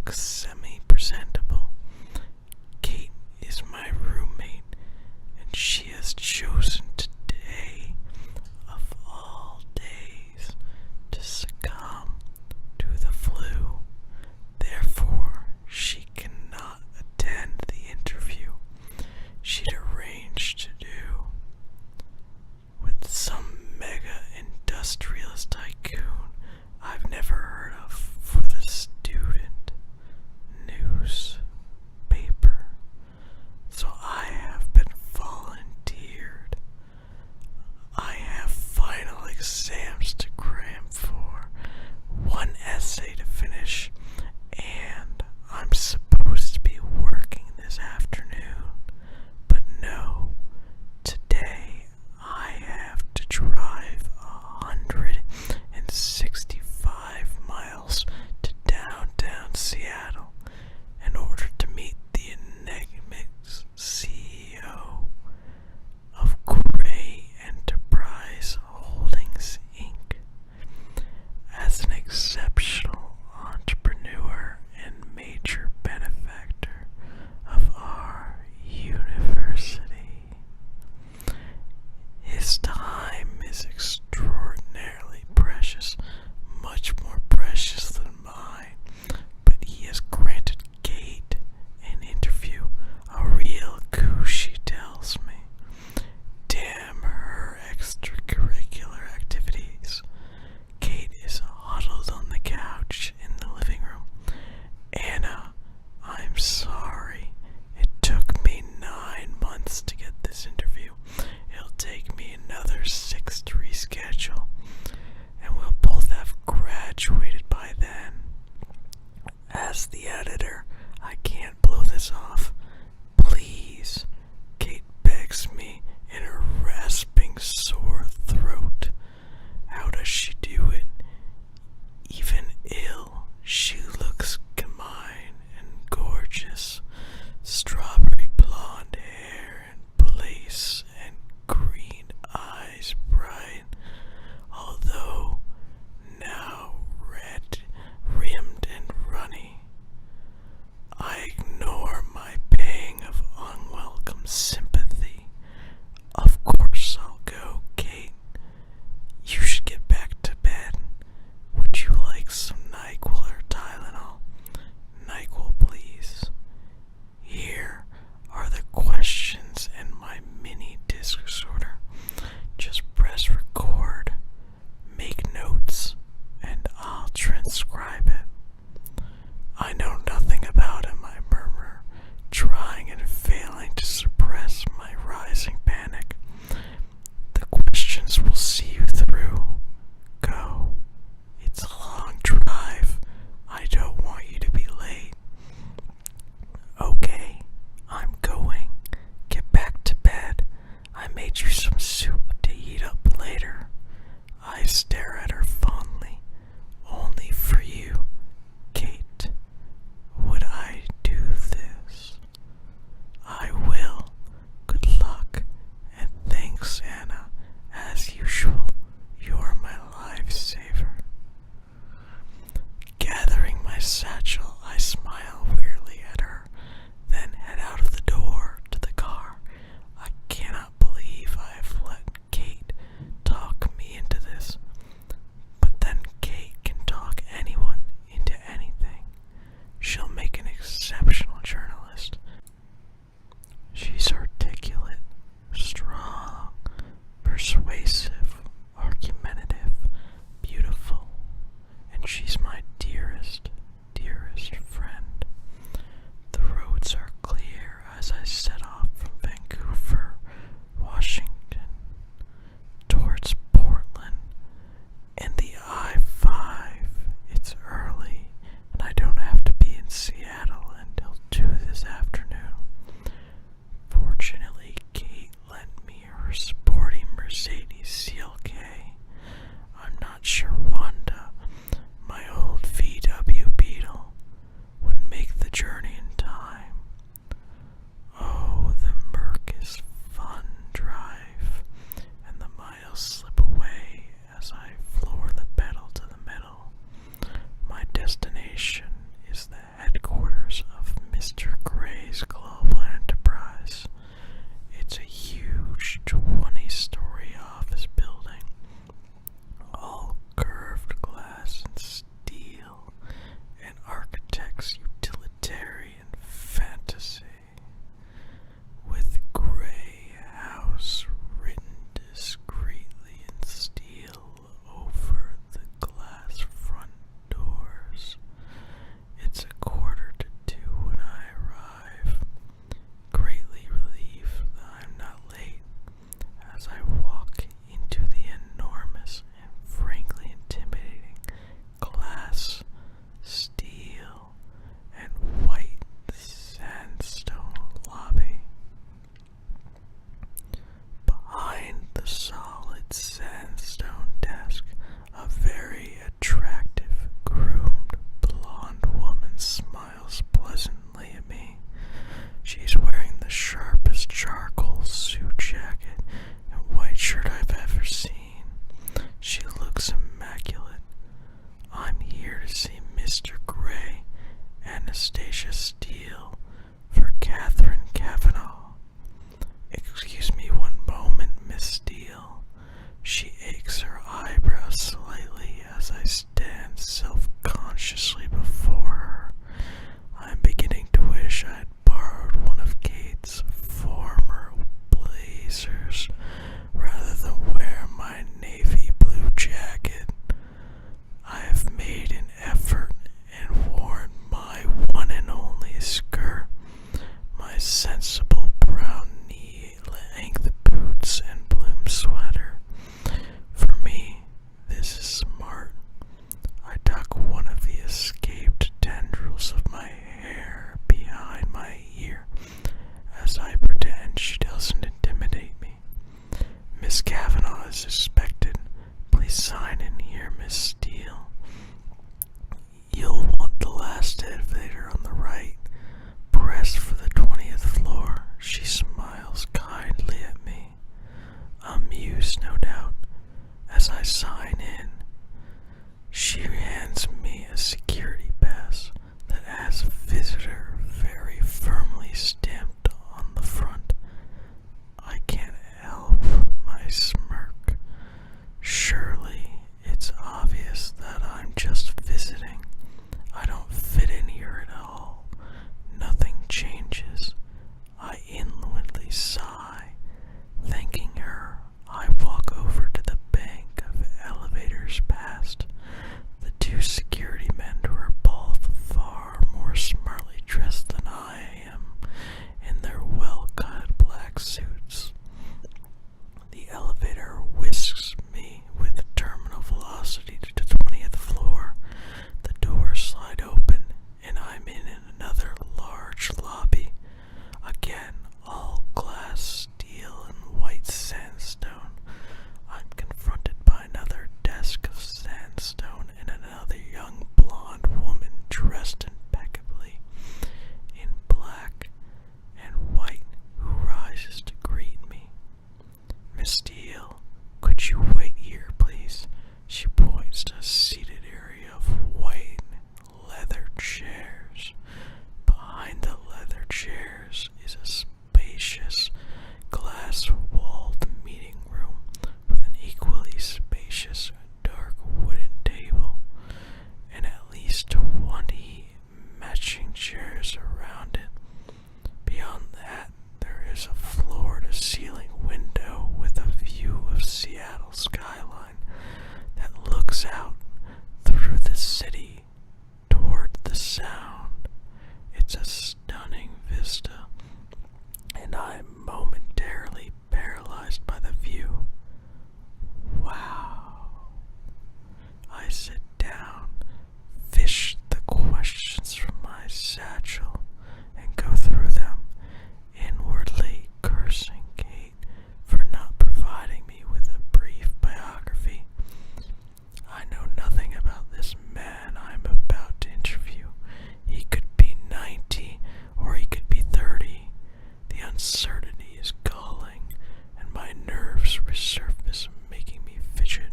look semi-presentable. Kate is my roommate, and she has chosen today, of all days, to succumb to the flu. Therefore, she cannot attend the interview she'd arranged to do with some mega industrialist tycoon I've never heard of for the student newspaper. So I have been volunteered. I have final exams to cram for, one essay to finish, and I'm supposed to be working this afternoon. But no, today I have to drive 165 miles to downtown Seattle in order to meet the enigmatic CEO of Gray Enterprise Holdings, Inc. As an exceptional entrepreneur and major benefactor of our university, his time is extraordinarily precious, much more precious than mine, but he has granted Kate an interview, a real coup, she tells me. Damn her extracurricular activities. Kate is huddled on the couch in the living room. Anna, I'm sorry. It took me 9 months to get this interview. It'll take me another 6 to reschedule, and we'll both have graduated by then. As the editor, I can't blow this off. Please, Kate begs me in a rasping sore throat. How does she do it? Even ill, she looks gemeine and gorgeous. Strawberry blonde hair and lace and green eyes bright, although now red rimmed and runny. I ignore my pang of unwelcome sympathy. Of course I'll go, Kate. You should get back to bed. Would you like some NyQuil or Tylenol? NyQuil, please. Here are the questions in my mini disc disorder. Just press record, make notes, and I'll transcribe it. I know nothing about him, I murmur, trying and failing to suppress my rising panic. The questions will see you through. Go. It's a long drive. I don't want you to be late. Okay, I'm going. Get back to bed. I made you some soup to eat up later. I stare at her fondly. Only for you, Kate, would I do this. I will. Good luck, and thanks, Anna. As usual, you're my lifesaver. Gathering my satchel, I smile weirdly at her, then head out of the door to the car. I cannot believe I have let Kate talk me into this. But then Kate can talk anyone into anything. She'll make an exceptional journalist. She's articulate, strong, persuasive, argumentative, beautiful, and she's my dearest, dearest friend. The roads are clear as I set off from Vancouver, Washington, towards Portland, and the I-5. It's early, and I don't have to be in Seattle until 2 this afternoon. Fortunately, Kate lent me her sporty Mercedes CLK. I'm not sure Wanda, my old VW Beetle, would make the journey in time. Oh, the murk is fun drive, and the miles slip away as I floor the pedal to the metal. My destination is the headquarters see Mr. Gray, Anastasia Steele, for Catherine Kavanaugh. Excuse me one moment, Miss Steele. She aches her eyebrows slightly as I stand self-consciously before her. I'm beginning to wish I had borrowed one of Kate's former blazers rather than wear my navy blue jacket. I have made an effort and worn my one and only skirt, my sensible brown knee-length boots and bloom sweater. For me, this is smart. I tuck one of the escaped tendrils of my hair behind my ear as I pretend she doesn't intimidate me. Miss Kavanaugh is expected. Please sign in here, Miss Steele. You'll want the last elevator on the right. Press for the 20th floor. She smiles kindly at me, amused no doubt, as I sign in. She hands me a security pass that has visitor very firmly stamped on the front. I can't help my smirk. Surely it's obvious that I'm just visiting. I don't fit in here at all. Nothing changes. I inwardly sigh. Thanking her, I walk over to the bank of elevators past the two security men who are both far more smartly dressed than I am in their well-cut black suits. The elevator whisks me with terminal velocity to the 20th floor. The doors slide open, and I'm in another large lobby. Again, all glass, steel, and white sandstone. I'm confronted by another desk of sandstone and another young blonde woman dressed impeccably in black and white who rises to greet me. Miss Steele, could you wait here, please? She points to a seated area of white leather chairs. Behind the leather chairs is a spacious glass-walled meeting room with an equally spacious dark wooden table and at least 20 matching chairs around it. Beyond that, there is a floor-to-ceiling window with a view of Seattle skyline that looks out through the city toward the Sound. It's a stunning vista, and I'm momentarily paralyzed by the view. Wow. I sit down, fish the questions from my satchel, and go through them, inwardly cursing Kate for not providing me with a brief biography. I know nothing about this man I'm about to interview. He could be 90 or he could be 30. The uncertainty is galling, and my nerves resurface, making me fidget.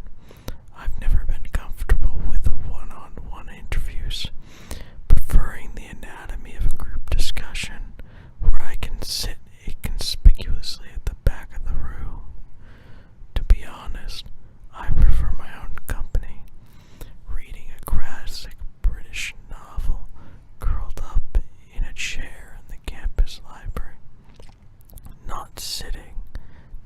I've never been comfortable with one-on-one interviews, preferring the anatomy of a group discussion where I can sit inconspicuously at the back of the room. To be honest, I prefer my own company, reading a classic British novel curled up in a chair in the campus library, not sitting,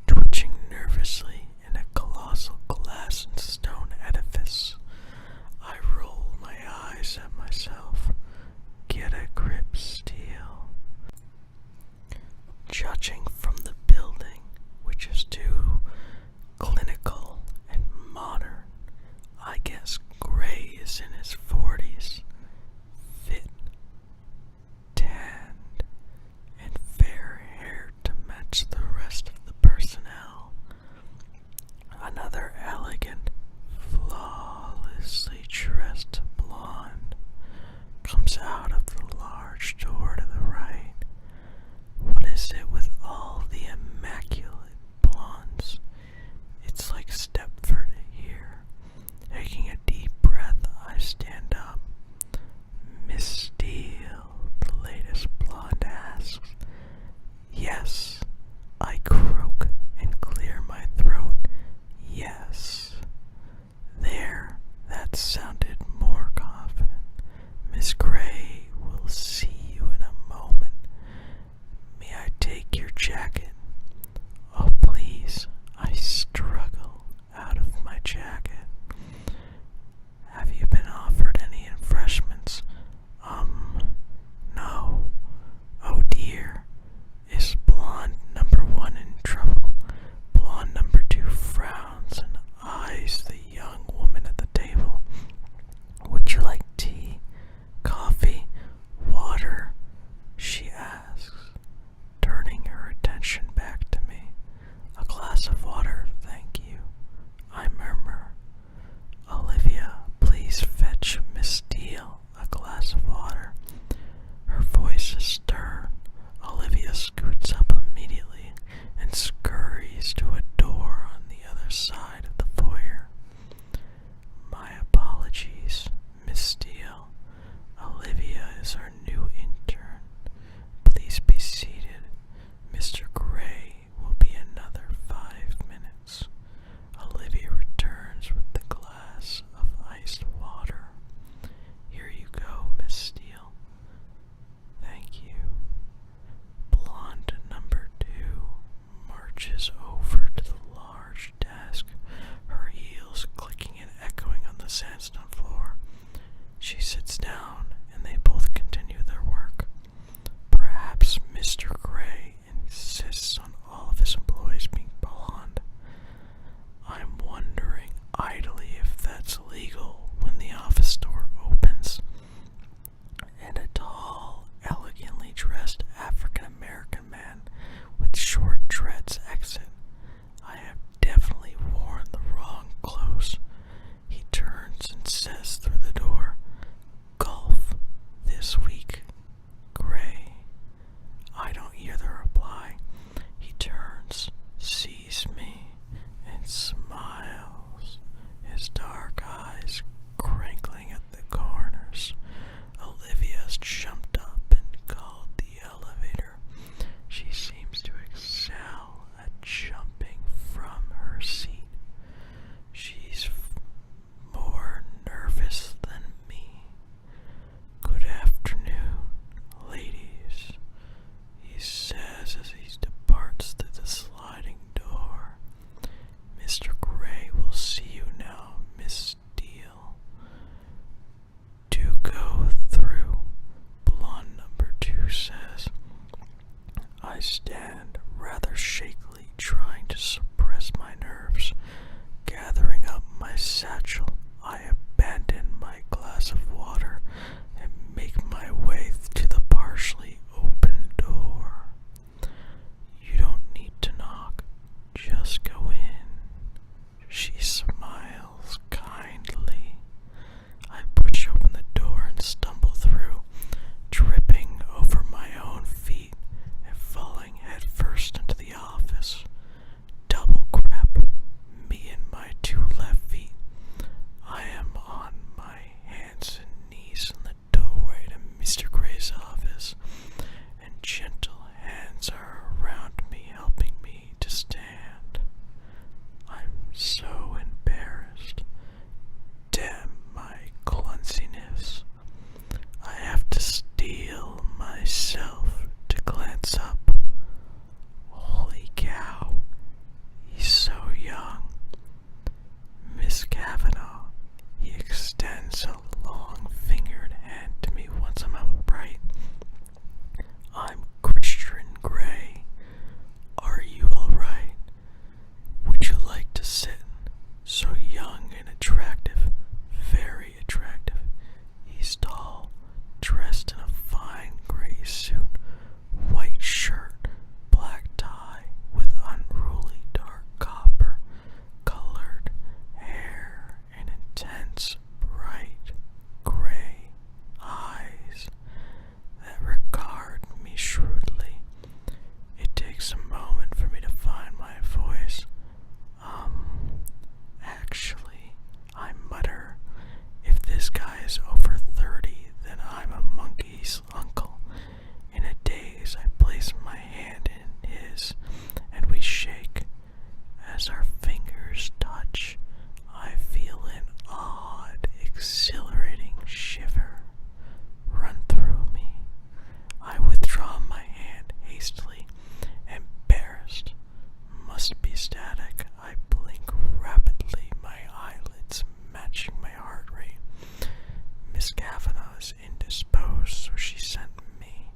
twitching nervously in a colossal glass and stone edifice. I roll my eyes at myself. Get a grip, Steele. Judging from the building, which is too clinical and modern, I guess Gray is in his 40s, fit, tanned, and fair-haired to match the rest of the personnel. Another elegant, flawlessly dressed blonde, go through. Blonde number 2 says. I stand rather shakily, trying to suppress my nerves. Gathering up my satchel, I abandon my glass of water and make my way to the partially open door. You don't need to knock, just go in. She smiles kindly. I push open the door and stumble through, tripping over my own feet and falling headfirst into the office. Double crap, me and my 2 left feet. I am on my hands and knees in the doorway to Mr. Gray's office, and gentle hands are around me, helping me to stand. I'm so embarrassed. Damn my clumsiness. I have to steel myself to glance up. Holy cow, he's so young. Miss Kavanaugh. He extends a long-fingered hand to me once I'm upright. I'm Christian Grey. Are you all right? Would you like to sit? So young and attractive, very attractive. He's tall, dressed in a fine gray suit, white shirt, black tie, with unruly dark copper-colored hair and intense, bright gray eyes that regard me shrewdly. It takes a moment for me to find my voice. Actually, I mutter, if this guy is over 30, then I'm a monkey's uncle. In a daze, I place my hand in his, and we shake. As our fingers touch, I feel an odd, exhilarating shiver run through me. I withdraw my hand hastily, embarrassed. Must be static. I blink rapidly, my eyelids matching my heart rate. Miss Kavanaugh is indisposed, so she sent me.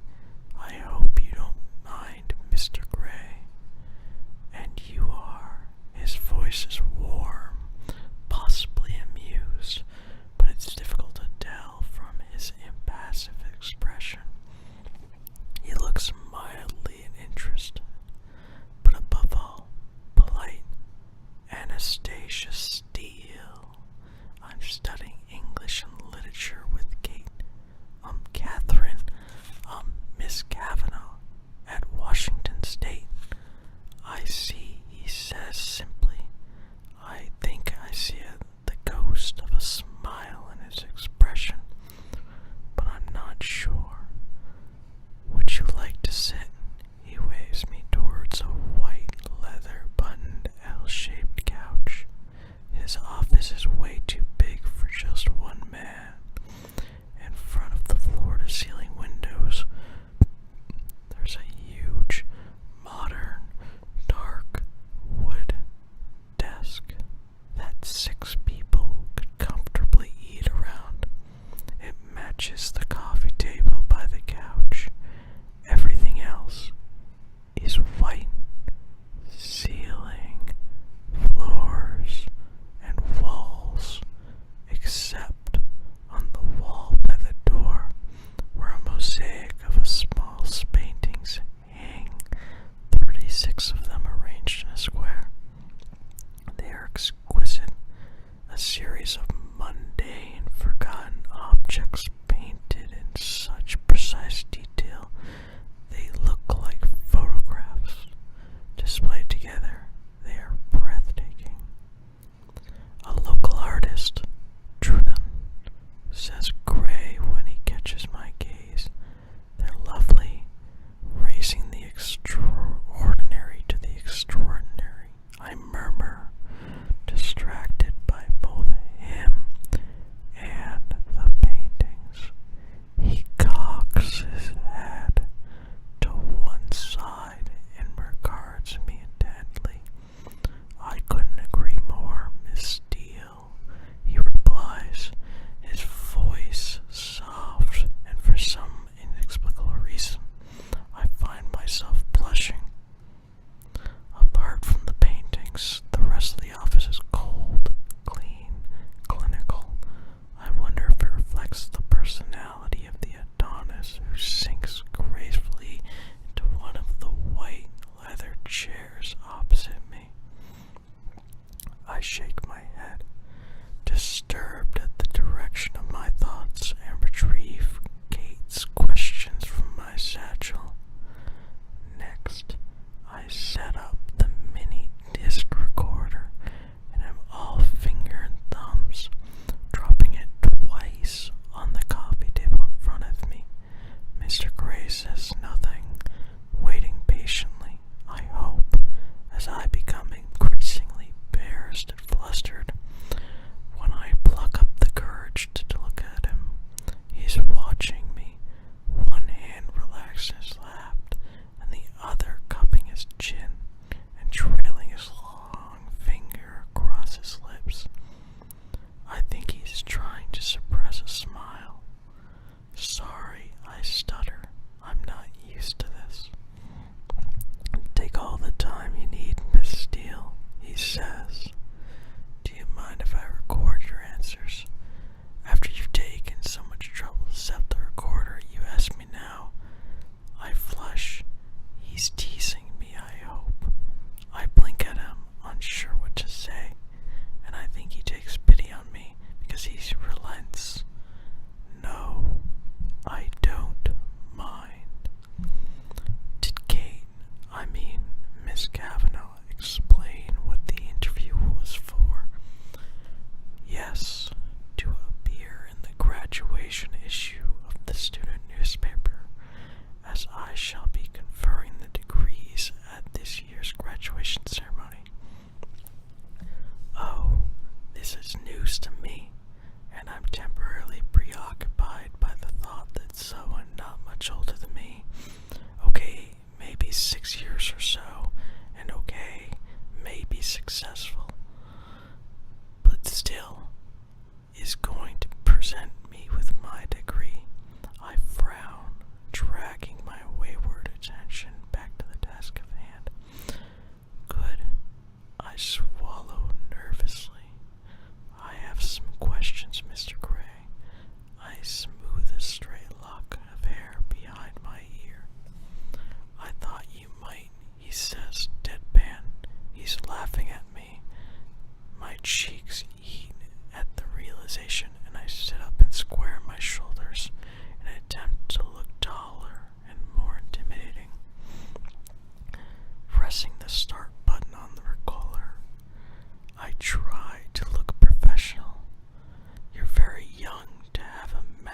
I hope you don't mind, Mr. Gray. And you are. His voice is warm, possibly amused, but it's difficult to tell from his impassive expression. He looks mildly interested, but above all, polite. Anastasia Steele. I'm studying English and literature with Kate. Catherine. Miss Kavanaugh at Washington State. I see, he says simply. I think I see the ghost of a smile in his expression, but I'm not sure. Would you like to sit? He waves me towards a white leather-buttoned L-shaped couch. His office is way too big for just one man. In front of the floor-to-ceiling windows, there's a huge, modern, dark wood desk that 6 people could comfortably eat around. It matches the coffee table by the couch. Everything else is white. Ceiling, floors, and walls, except on the wall by the door, where a mosaic of small paintings hang, 36 of them arranged in a square. They are exquisite, a series of mundane, forgotten objects painted in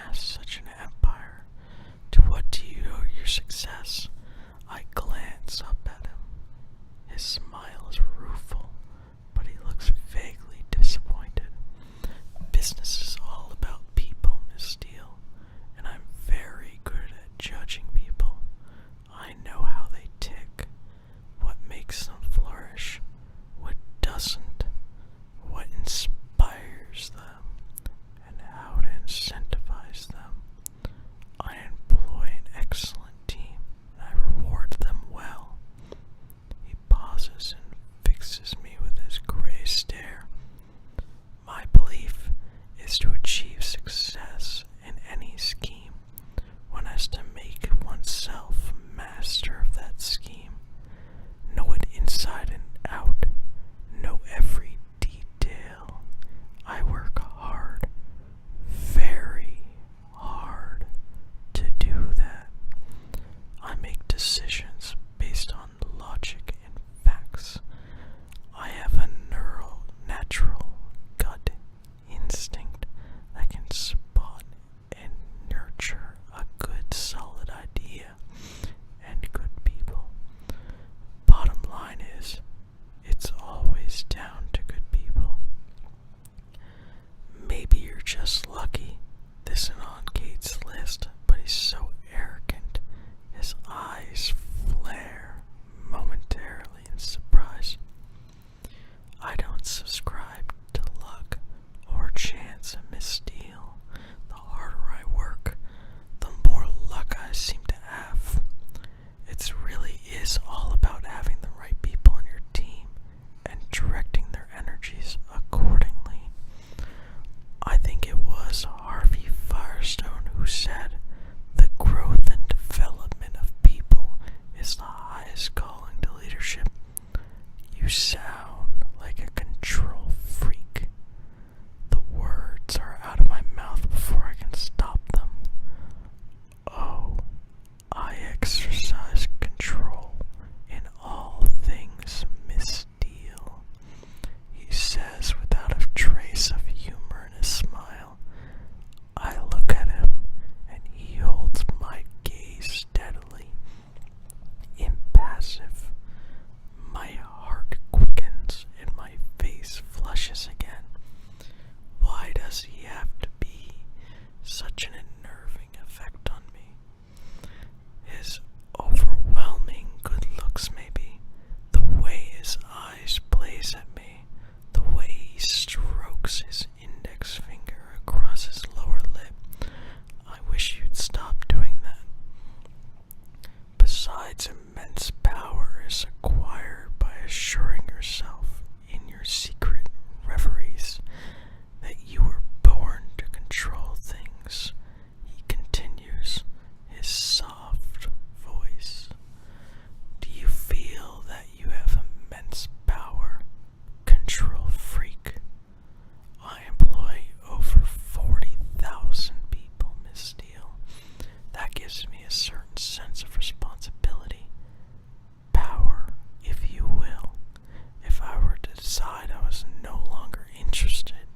amassed such an empire. To what do you owe your success? I glance up at him. His smile is rueful, but he looks vaguely disappointed. Business is all about people, Miss Steele, and I'm very good at judging people. I know how they tick, what makes them flourish, what doesn't, what inspires them, and how to incentivize them. I employ an excellent team, and I reward them well. He pauses and fixes me with his gray stare. My belief is to achieve success in any scheme, one has to make oneself master of that scheme, know it inside and out, know every detail. I work hard, very hard, to do that. I make decisions based on logic and facts. I have a natural gut instinct that can spot and nurture a good solid idea and good people. Bottom line is, it's always down to good people. Maybe you're just lucky this isn't on Kate's list, but he's so arrogant. His eyes flare momentarily in surprise. I don't subscribe to luck or chance, Miss Steele. The harder I work, the more luck I seem to have. It really is all about having the right people on your team and directing their energies accordingly. I think it was Harvey Firestone who said, "The growth and development of people is the highest calling to leadership." You sound like a control freak. The words are out of my mouth before I can stop them. Oh, I exercise control in all things, Miss Steele, he says without a trace of humor in his smile. I look at him, and he holds my gaze steadily, impassive. My heart quickens and my face flushes again. Why does he have to be such an unnerving effect on me? His overwhelming good looks, maybe, the way his eyes blaze at me, the way he strokes his index finger across his lower lip. I wish you'd stop doing that. Besides, immense power is acquired by assuring yourself in your secret reveries that you were born to control things, he continues, his soft voice. Do you feel that you have immense power, control freak? I employ over 40,000 people, Miss Steele. That gives me a certain sense of responsibility. Power, if you will. If I were to decide I was no longer interested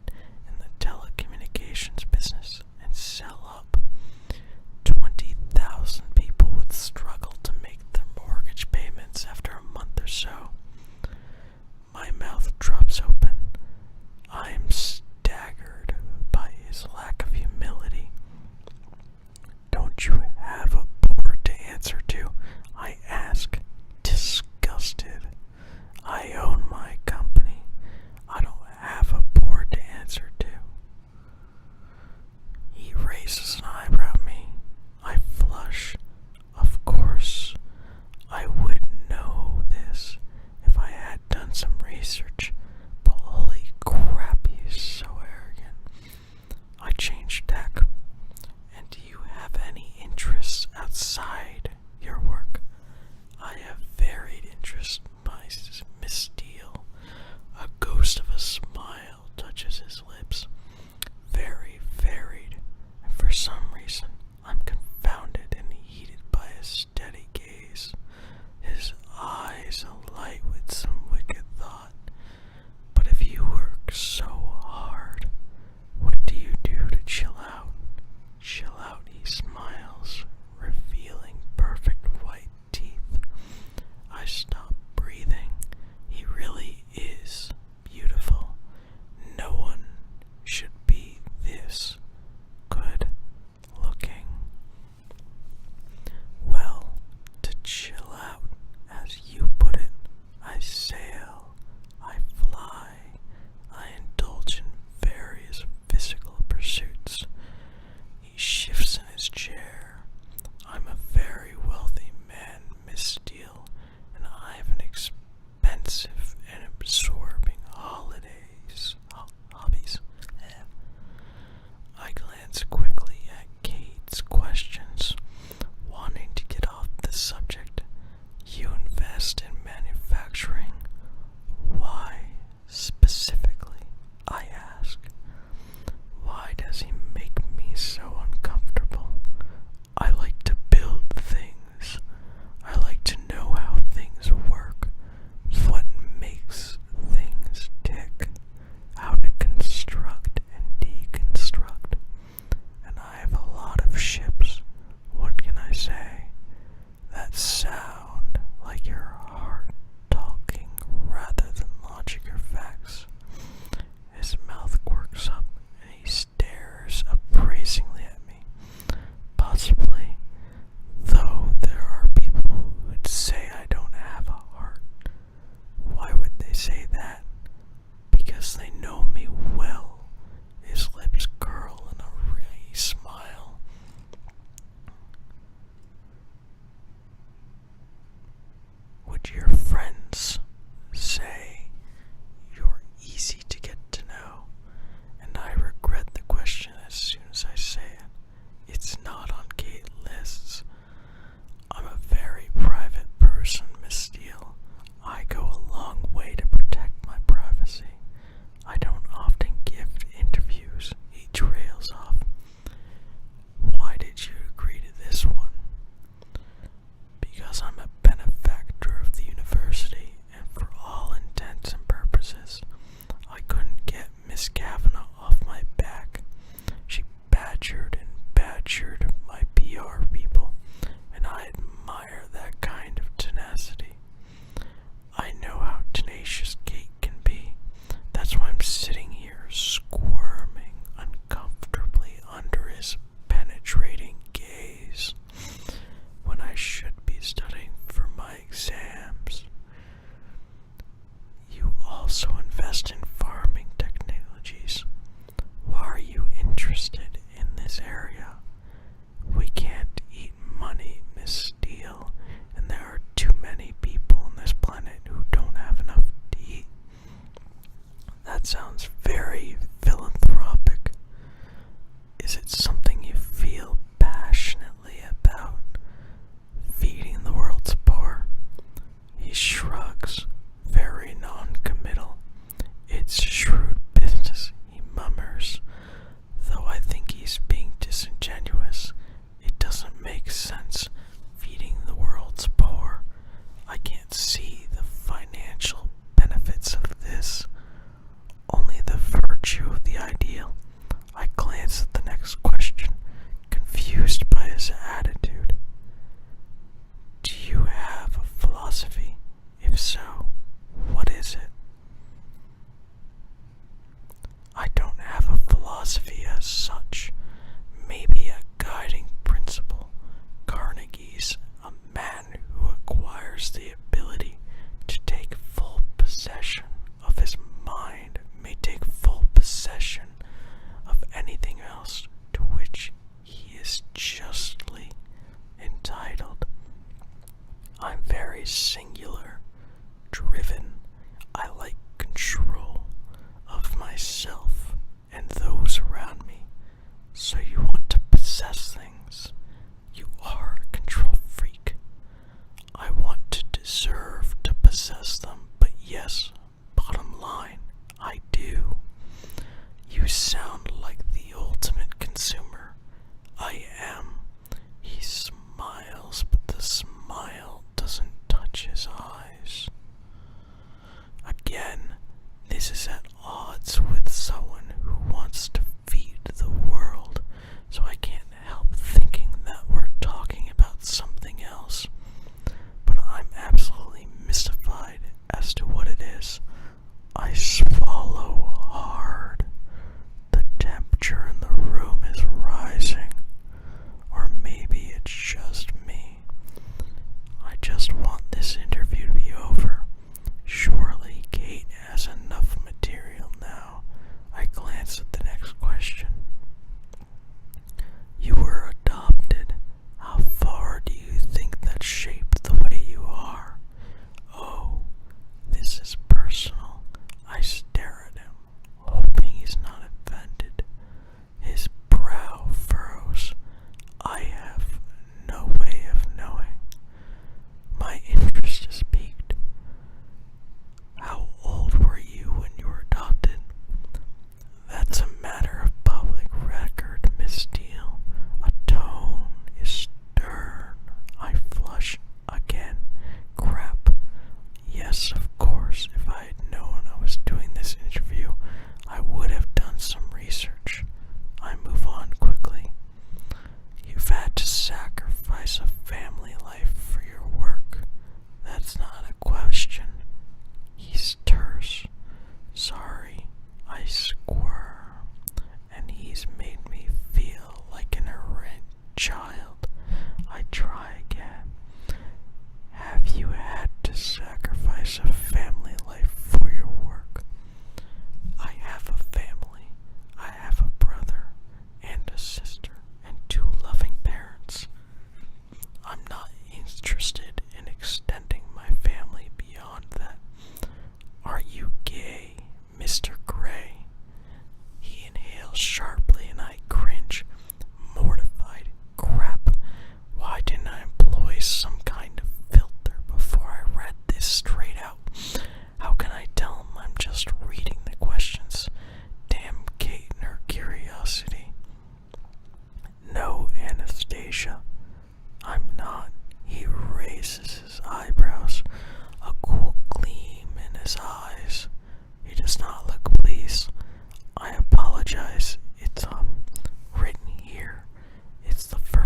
in the telecommunications business and sell up, 20,000 people would struggle to make their mortgage payments after a month or so. My mouth drops open. I am staggered by his lack of humility. Don't you have a board to answer to? I ask, disgusted. I own my company. I don't have a board to answer to. He raises an eyebrow at me. I flush. Of course, I would know this if I had done some research, but holy crap, he's so arrogant. I change tack. And do you have any interests outside your work? I have varied interests, Miss Steele. A ghost of a smile touches his lips. Very varied, and for some reason I'm confounded and heated by his steady gaze, his eyes alight with some wicked thought. But if you work so hard, what do you do to chill out? Chill scared of my PR people, and I admire that kind of tenacity. I know how tenacious Kate can be. That's why I'm sitting here squirming uncomfortably under his penetrating gaze when I should be studying for my exams. You also invest in farming technologies. Why are you interested in this area? We can't eat money, Miss Steele, and there are too many people on this planet who don't have enough to eat. That sounds very philanthropic. Is it something you feel passionately about? Feeding the world's poor? He shrugs, very non-committal. It's shrewd business, he murmurs. Though I think he's being disingenuous. It doesn't make sense, feeding the world's poor. I can't see the financial benefits of this, only the virtue of the ideal. I glance at the next question, confused by his attitude. Do you have a philosophy? If so, what is it? I don't have a philosophy as such. Maybe a guiding principle. Carnegie's a man who acquires the ability to take full possession of his mind may take full possession of anything else to which he is justly entitled. I'm very singular, driven. I like control of myself and those around me. So you want to possess things. You are a control freak. I want to deserve to possess them, but yes, bottom line, I do. You sound like the ultimate consumer. I am. He smiles, but the smile doesn't touch his eyes. Again, this is at odds with someone who wants to feed the world, so I can't help thinking that we're talking about something else. But I'm absolutely mystified as to what it is. I swallow hard. The temperature in the room is rising. Or maybe it's just me. I just want this interview to be over. Surely Kate has enough material now. I glance at the next question. You were adopted. How far do you think that shaped the way you are? Oh, this is personal. I stare at him, hoping he's not offended. His brow furrows. I have no way of knowing. My interest is piqued. How old were you when you were adopted? That's a matter of public record, Miss Steele. A tone is stern. I flush again. Crap. Yes, of course, if I had known I was doing this interview, I would have done some research. I move on quickly. You've had to sacrifice a family life for your work. That's not a question. He's terse. Sorry, I squirm, and he's made me feel like an errant child. I try again. Have you had to sacrifice a family life for your work? I have a family. I have a brother and a sister and 2 loving parents. I'm not interested in extending my family beyond that. Are you gay, Mr. Gray? He inhales sharply and I cringe, mortified. Crap. Why didn't I employ some kind of filter before I read this straight out? How can I tell him I'm just reading the questions? Damn Kate and her curiosity. No, Anastasia. I'm not. He raises his eyebrows, a cool gleam in his eyes. He does not look pleased. I apologize. It's written here. It's the first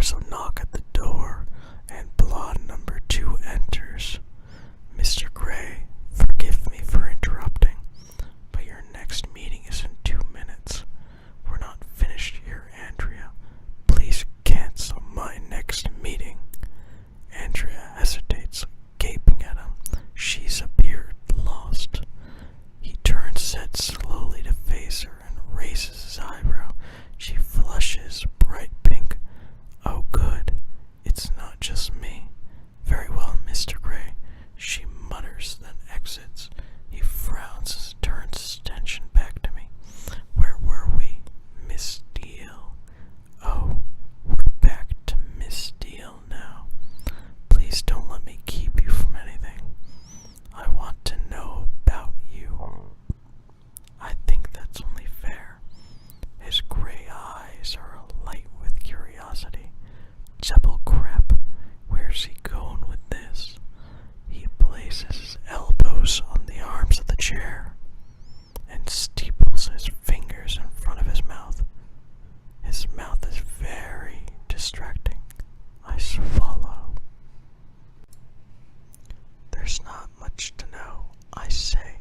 There's a knock at the door, and blonde number 2 enters. Mr. Gray, forgive me for interrupting, but your next meeting is in 2 minutes. We're not finished here, Andrea. Please cancel my next meeting. Andrea hesitates, gaping at him. She's appeared lost. He turns his head slowly to face her and raises his eyebrow. She flushes bright pink. Oh, good. It's not just me. Very well, Mr. Gray, she mutters, then exits. He frowns and turns his attention back to me. Where were we? Miss Steele. Oh, we're back to Miss Steele now. Please don't let me keep you from anything. I want to know about you. I think that's only fair. His gray eyes are alight with curiosity. Double crap. Where's he going with this? He places his elbows on the arms of the chair and steeples his fingers in front of his mouth. His mouth is very distracting. I swallow. There's not much to know, I say,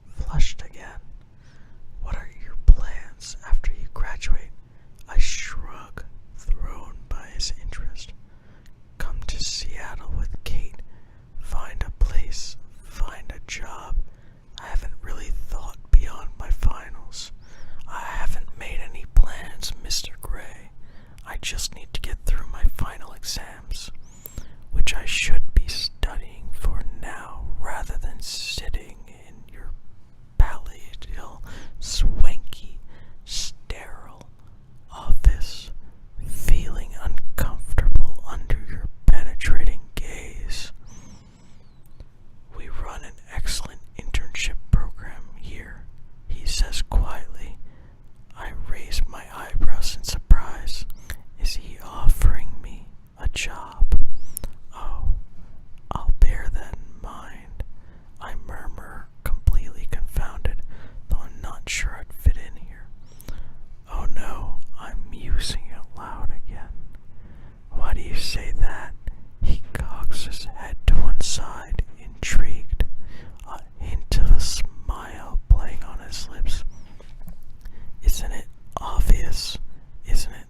flushed again. What are your plans after you graduate? I shrug, thrown by his interest. Come to Seattle with Kate. Find a place. Find a job. I haven't really thought beyond my finals. I haven't made any plans, Mr. Gray. I just need to get through my final exams, which I should be studying for now rather than sitting in your palatial, swanky, sterile office, feeling uncomfortable under your penetrating gaze. We run an excellent internship program here, he says quietly. I raise my eyebrows in surprise. Is he offering me a job? Oh, I'll bear that in mind, I murmur, completely confounded, though I'm not sure I'd fit in here. Oh no, I'm musing out loud again. Why do you say that? He cocks his head to one side, intrigued, a hint of a smile playing on his lips. Isn't it obvious? Isn't it?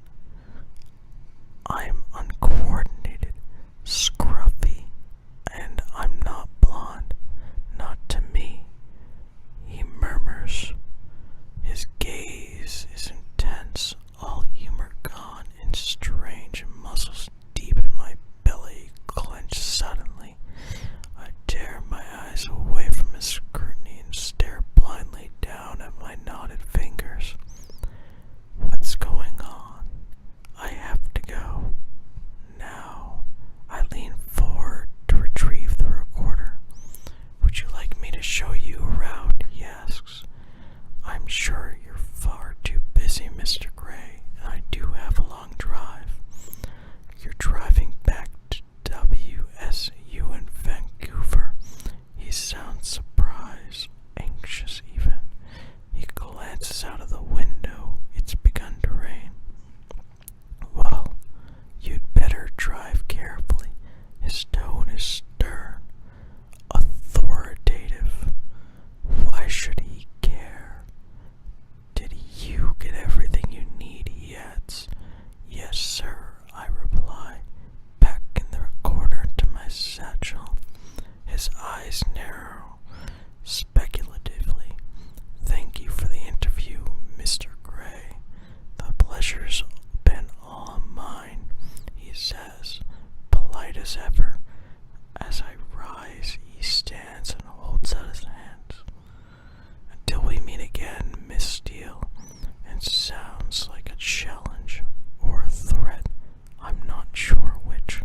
I'm uncoordinated, scruffy, and I'm not blonde. Not to me, he murmurs. His gaze is intense, all humor gone, and strange muscles deep in my belly clench suddenly. I tear my eyes away from his scrutiny and stare blindly down at my knotted fingers. What's going on? I have to go. Now, I lean forward to retrieve the recorder. Would you like me to show you around? He asks. I'm sure you're far too busy, Mr. Gray, and I do have a long drive. You're driving back to WSU in Vancouver. He sounds surprised, anxious even. He glances out of the window. It's begun to rain. Well, you'd better drive carefully. His tone is stern, authoritative. Why should he care? Did you get everything you need? He adds. Yes, sir, I reply, packing the recorder into my satchel. His eyes narrow, speculatively. Thank you for the interview, Mr. Gray. The pleasure's been all mine, he says, polite as ever. As I rise, he stands and holds out his hands. Until we meet again, Miss Steele, and sounds like a challenge or a threat. I'm not sure which.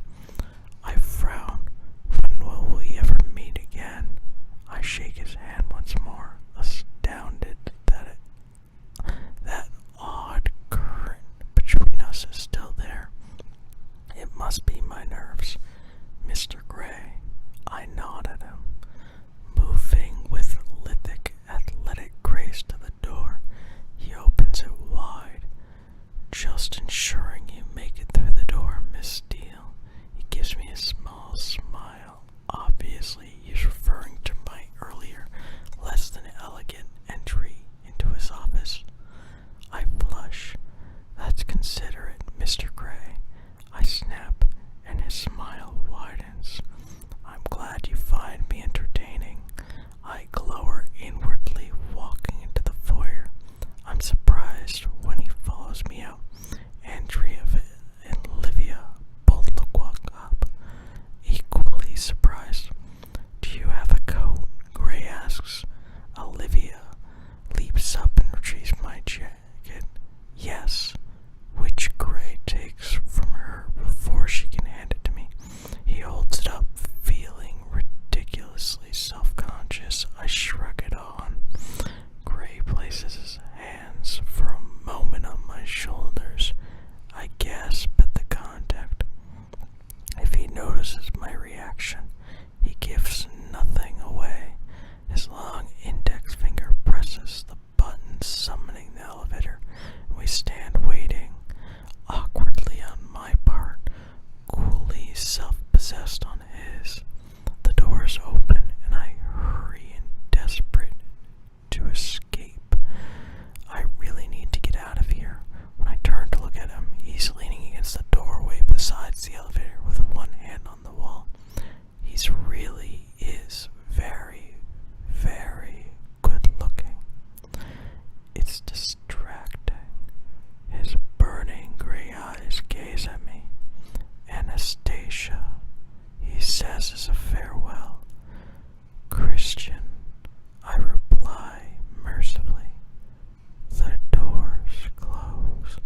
I frown. When will we ever meet again? I shake his hand once more, astounded that odd current between us is still there. It must be my nerves. Mr. Gray, I nod at him, moving with lithic, athletic grace to the door. He opens it wide. Just ensuring you make it through the door, Miss possessed on his. The doors open and I hurry in desperate to escape. I really need to get out of here. When I turn to look at him, he's leaning against the doorway beside the elevator with one hand on the wall. He's really is very, very good looking. It's distracting. His burning gray eyes gaze at me. Anastasia, he says as a farewell. Christian, I reply mercifully. The doors close.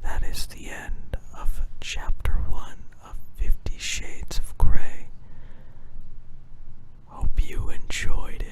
That is the end of chapter 1 of 50 Shades of Grey. Hope you enjoyed it.